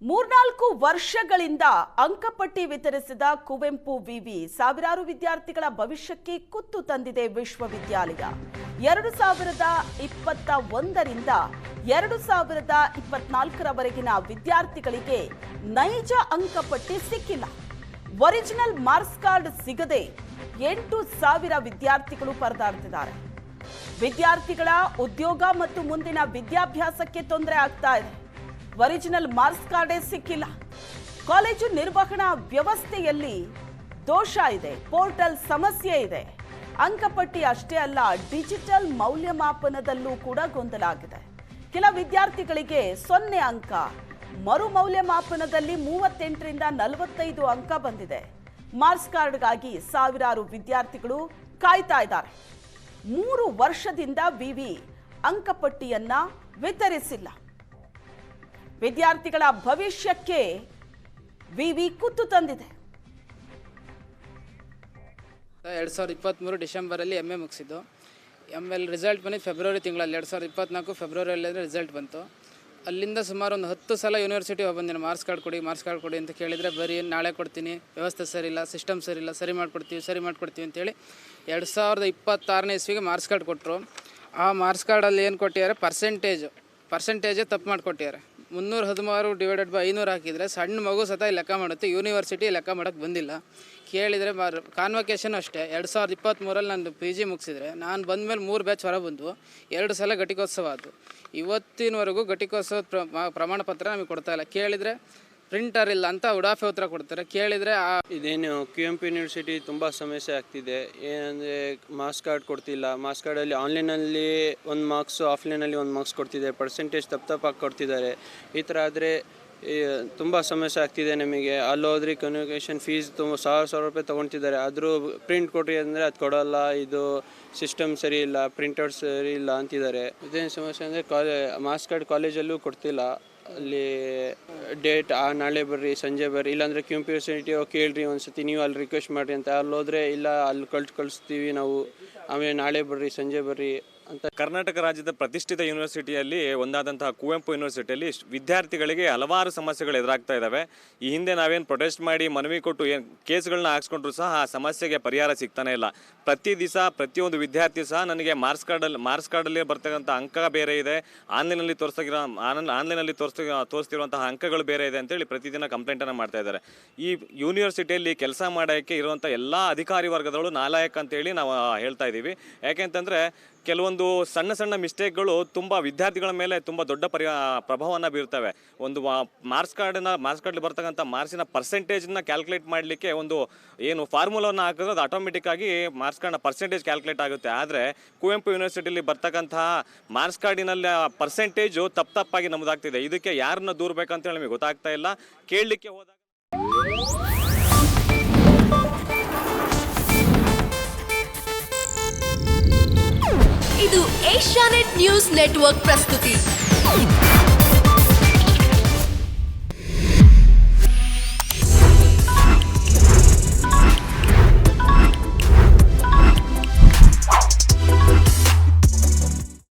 ಮೂರ್ನಾಲ್ಕು ವರ್ಷಗಳಿಂದ ಅಂಕಪಟ್ಟಿ ವಿತರಿಸಿದ ಕುವೆಂಪು ವಿವಿ ಸಾವಿರಾರು ವಿದ್ಯಾರ್ಥಿಗಳ ಭವಿಷ್ಯಕ್ಕೆ ಕುತ್ತು ತಂದಿದೆ ವಿಶ್ವವಿದ್ಯಾಲಯ. 2021ರಿಂದ 2024ರವರೆಗಿನ ವಿದ್ಯಾರ್ಥಿಗಳಿಗೆ ನೈಜ ಅಂಕಪಟ್ಟಿ ಸಿಕ್ಕಿಲ್ಲ. ಒರಿಜಿನಲ್ ಮಾರ್ಕ್ಸ್ ಕಾರ್ಡ್ ಸಿಗದೆ 8,000 ವಿದ್ಯಾರ್ಥಿಗಳು ಪರದಾಡ್ತಿದ್ದಾರೆ. ವಿದ್ಯಾರ್ಥಿಗಳ ಉದ್ಯೋಗ ಮತ್ತು ಮುಂದಿನ ವಿದ್ಯಾಭ್ಯಾಸಕ್ಕೆ ತೊಂದರೆ ಆಗ್ತಾ ಇದೆ. ಒರಿಜಿನಲ್ ಮಾರ್ಕ್ಸ್ ಕಾರ್ಡೇ ಸಿಕ್ಕಿಲ್ಲ. ಕಾಲೇಜು ನಿರ್ವಹಣಾ ವ್ಯವಸ್ಥೆಯಲ್ಲಿ ದೋಷ ಇದೆ, ಪೋರ್ಟಲ್ ಸಮಸ್ಯೆ ಇದೆ. ಅಂಕಪಟ್ಟಿ ಅಷ್ಟೇ ಅಲ್ಲ, ಡಿಜಿಟಲ್ ಮೌಲ್ಯಮಾಪನದಲ್ಲೂ ಕೂಡ ಗೊಂದಲ ಆಗಿದೆ. ಕೆಲ ವಿದ್ಯಾರ್ಥಿಗಳಿಗೆ 0 ಅಂಕ, ಮರು ಮೌಲ್ಯಮಾಪನದಲ್ಲಿ 38ರಿಂದ 45 ಅಂಕ ಬಂದಿದೆ. ಮಾರ್ಕ್ಸ್ ಕಾರ್ಡ್ಗಾಗಿ ಸಾವಿರಾರು ವಿದ್ಯಾರ್ಥಿಗಳು ಕಾಯ್ತಾ ಇದ್ದಾರೆ. 3 ವರ್ಷದಿಂದ ವಿವಿ ಅಂಕಪಟ್ಟಿಯನ್ನ ವಿತರಿಸಿಲ್ಲ. ವಿದ್ಯಾರ್ಥಿಗಳ ಭವಿಷ್ಯಕ್ಕೆ ವಿವಿ ಕುತ್ತು ತಂದಿದೆ. 2023 ಡಿಸೆಂಬರಲ್ಲಿ MA ಮುಗಿಸಿದ್ದು. ML ರಿಸಲ್ಟ್ ಬಂದು ಫೆಬ್ರವರಿ ತಿಂಗಳಲ್ಲಿ 2024 ಫೆಬ್ರವರಿಯಲ್ಲಿ ರಿಸಲ್ಟ್ ಬಂತು. ಅಲ್ಲಿಂದ ಸುಮಾರು ಒಂದು 10 ಸಲ ಯೂನಿವರ್ಸಿಟಿ ಬಂದಿನಿ, ಮಾರ್ಕ್ಸ್ ಕಾರ್ಡ್ ಕೊಡಿ ಅಂತ ಕೇಳಿದರೆ ಬರೀ ನಾಳೆ ಕೊಡ್ತೀನಿ, ವ್ಯವಸ್ಥೆ ಸರಿಯಿಲ್ಲ, ಸಿಸ್ಟಮ್ ಸರಿಯಿಲ್ಲ, ಸರಿ ಮಾಡ್ಕೊಡ್ತೀವಿ ಅಂತೇಳಿ 2026ನೇ ಇಸ್ವಿಗೆ ಮಾರ್ಕ್ಸ್ ಕಾರ್ಡ್ ಕೊಟ್ಟರು. ಆ ಮಾರ್ಕ್ಸ್ ಕಾರ್ಡಲ್ಲಿ ಏನು ಕೊಟ್ಟಿದ್ದಾರೆ, ಪರ್ಸೆಂಟೇಜೇ ತಪ್ಪು ಮಾಡಿಕೊಟ್ಟಿದ್ದಾರೆ. 316/500 ಹಾಕಿದರೆ ಸಣ್ಣ ಮಗು ಸತ ಲೆಕ್ಕ ಮಾಡುತ್ತೆ, ಯೂನಿವರ್ಸಿಟಿ ಲೆಕ್ಕ ಮಾಡೋಕ್ಕೆ ಬಂದಿಲ್ಲ. ಕೇಳಿದರೆ ಕಾನ್ವೊಕೇಶನ್ ಅಷ್ಟೇ. 2023ರಲ್ಲಿ ನಾನು PG ಮುಗಿಸಿದರೆ ನಾನು ಬಂದಮೇಲೆ 3 ಬ್ಯಾಚ್ ಹೊರ ಬಂದವು. 2 ಸಲ ಘಟಿಕೋತ್ಸವ ಆಯಿತು. ಇವತ್ತಿನವರೆಗೂ ಘಟಿಕೋತ್ಸವದ ಪ್ರಮಾಣ ಪತ್ರ ನಮಗೆ ಕೊಡ್ತಾಯಿಲ್ಲ. ಕೇಳಿದರೆ ಪ್ರಿಂಟರ್ ಇಲ್ಲ ಅಂತ ಉಡಾಫೆ ಉತ್ತರ ಕೊಡ್ತಾರೆ. ಕೇಳಿದರೆ ಇದೇನು QMP ಯೂನಿವರ್ಸಿಟಿ ತುಂಬ ಸಮಸ್ಯೆ ಆಗ್ತಿದೆ. ಏನಂದರೆ ಮಾರ್ಕ್ಸ್ ಕಾರ್ಡ್ ಕೊಡ್ತಿಲ್ಲ. ಮಾರ್ಕ್ಸ್ ಕಾರ್ಡಲ್ಲಿ ಆನ್ಲೈನಲ್ಲಿ 1 ಮಾರ್ಕ್ಸು, ಆಫ್ಲೈನಲ್ಲಿ 1 ಮಾರ್ಕ್ಸ್ ಕೊಡ್ತಿದ್ದಾರೆ. ಪರ್ಸೆಂಟೇಜ್ ತಪ್ಪಾಗಿ ಕೊಡ್ತಿದ್ದಾರೆ. ಈ ಥರ ಆದರೆ ತುಂಬ ಸಮಸ್ಯೆ ಆಗ್ತಿದೆ ನಮಗೆ. ಅಲ್ಲೋದ್ರೆ ಕನ್ವೊಕೇಶನ್ ಫೀಸ್ ತುಂಬ 1,000 ರೂಪಾಯಿ ತೊಗೊಳ್ತಿದ್ದಾರೆ. ಆದರೂ ಪ್ರಿಂಟ್ ಕೊಡ್ರಿ ಅಂದರೆ ಅದು ಕೊಡೋಲ್ಲ, ಇದು ಸಿಸ್ಟಮ್ ಸರಿ ಇಲ್ಲ, ಪ್ರಿಂಟರ್ ಸರಿ ಇಲ್ಲ ಅಂತಿದ್ದಾರೆ. ಇದೇನು ಸಮಸ್ಯೆ ಅಂದರೆ ಮಾರ್ಕ್ಸ್ ಕಾರ್ಡ್ ಕಾಲೇಜಲ್ಲೂ ಕೊಡ್ತಿಲ್ಲ. ಅಲ್ಲಿ ಡೇಟ್ ನಾಳೆ ಬರ್ರಿ, ಸಂಜೆ ಬರ್ರಿ, ಇಲ್ಲಾಂದರೆ QMP ಯೂನಿವರ್ಸಿಟಿ ಕೇಳ್ರಿ ಒಂದ್ಸತಿ, ನೀವು ಅಲ್ಲಿ ರಿಕ್ವೆಸ್ಟ್ ಮಾಡಿರಿ ಅಂತ. ಅಲ್ಲೋದ್ರೆ ಇಲ್ಲ, ಅಲ್ಲಿ ಕಳಿಸ್ತೀವಿ ನಾವು, ಆಮೇಲೆ ನಾಳೆ ಬರ್ರಿ, ಸಂಜೆ ಬರ್ರಿ ಅಂತ. ಕರ್ನಾಟಕ ರಾಜ್ಯದ ಪ್ರತಿಷ್ಠಿತ ಯೂನಿವರ್ಸಿಟಿಯಲ್ಲಿ ಒಂದಾದಂತಹ ಕುವೆಂಪು ಯೂನಿವರ್ಸಿಟಿಯಲ್ಲಿ ವಿದ್ಯಾರ್ಥಿಗಳಿಗೆ ಹಲವಾರು ಸಮಸ್ಯೆಗಳು ಎದುರಾಗ್ತಾ ಇದ್ದಾವೆ. ಈ ಹಿಂದೆ ನಾವೇನು ಪ್ರೊಟೆಸ್ಟ್ ಮಾಡಿ ಮನವಿ ಕೊಟ್ಟು ಏನು ಕೇಸ್ಗಳನ್ನ ಹಾಕ್ಸ್ಕೊಂಡ್ರು ಸಹ ಆ ಸಮಸ್ಯೆಗೆ ಪರಿಹಾರ ಸಿಗ್ತಾನೆ ಇಲ್ಲ. ಪ್ರತಿ ದಿವಸ ಪ್ರತಿಯೊಂದು ವಿದ್ಯಾರ್ಥಿ ಸಹ ನನಗೆ ಮಾರ್ಕ್ಸ್ ಕಾರ್ಡಲ್ಲಿ ಬರ್ತಕ್ಕಂಥ ಅಂಕ ಬೇರೆ ಇದೆ, ಆನ್ಲೈನಲ್ಲಿ ತೋರಿಸ್ತಿರುವಂತಹ ಅಂಕಗಳು ಬೇರೆ ಇದೆ ಅಂತೇಳಿ ಪ್ರತಿದಿನ ಕಂಪ್ಲೇಂಟನ್ನು ಮಾಡ್ತಾ ಇದ್ದಾರೆ. ಈ ಯೂನಿವರ್ಸಿಟಿಯಲ್ಲಿ ಕೆಲಸ ಮಾಡೋಕ್ಕೆ ಇರುವಂಥ ಎಲ್ಲ ಅಧಿಕಾರಿ ವರ್ಗದವರು ನಾಲಾಯಕ ಅಂತೇಳಿ ನಾವು ಹೇಳ್ತಾ ಇದ್ದೀವಿ. ಯಾಕೆಂತಂದರೆ ಕೆಲವೊಂದು ಸಣ್ಣ ಮಿಸ್ಟೇಕ್ಗಳು ತುಂಬ ವಿದ್ಯಾರ್ಥಿಗಳ ಮೇಲೆ ತುಂಬ ದೊಡ್ಡ ಪ್ರಭಾವವನ್ನು ಬೀರ್ತವೆ. ಒಂದು ಮಾರ್ಕ್ಸ್ ಕಾರ್ಡಲ್ಲಿ ಬರ್ತಕ್ಕಂಥ ಮಾರ್ಕ್ಸಿನ ಪರ್ಸೆಂಟೇಜನ್ನ ಕ್ಯಾಲ್ಕುಲೇಟ್ ಮಾಡಲಿಕ್ಕೆ ಒಂದು ಏನು ಫಾರ್ಮುಲಾವನ್ನು ಹಾಕಿದ್ರೆ ಅದು ಆಟೋಮೆಟಿಕ್ಕಾಗಿ ಮಾರ್ಕ್ಸ್ ಕಾರ್ಡ್ನ ಪರ್ಸೆಂಟೇಜ್ ಕ್ಯಾಲ್ಕುಲೇಟ್ ಆಗುತ್ತೆ. ಆದರೆ ಕುವೆಂಪು ಯೂನಿವರ್ಸಿಟಿಯಲ್ಲಿ ಬರ್ತಕ್ಕಂತಹ ಮಾರ್ಕ್ಸ್ ಕಾರ್ಡಿನಲ್ಲಿ ಪರ್ಸೆಂಟೇಜು ತಪ್ಪಾಗಿ ನಮ್ಮದಾಗ್ತಿದೆ. ಇದಕ್ಕೆ ಯಾರನ್ನ ದೂರಬೇಕಂತೇಳಿ ನಮಗೆ ಗೊತ್ತಾಗ್ತಾ ಇಲ್ಲ. ಕೇಳಲಿಕ್ಕೆ ಹೋದಾಗ ಇದು ಏಷ್ಯಾನೆಟ್ ನ್ಯೂಸ್ ನೆಟ್ವರ್ಕ್ ಪ್ರಸ್ತುತಿ.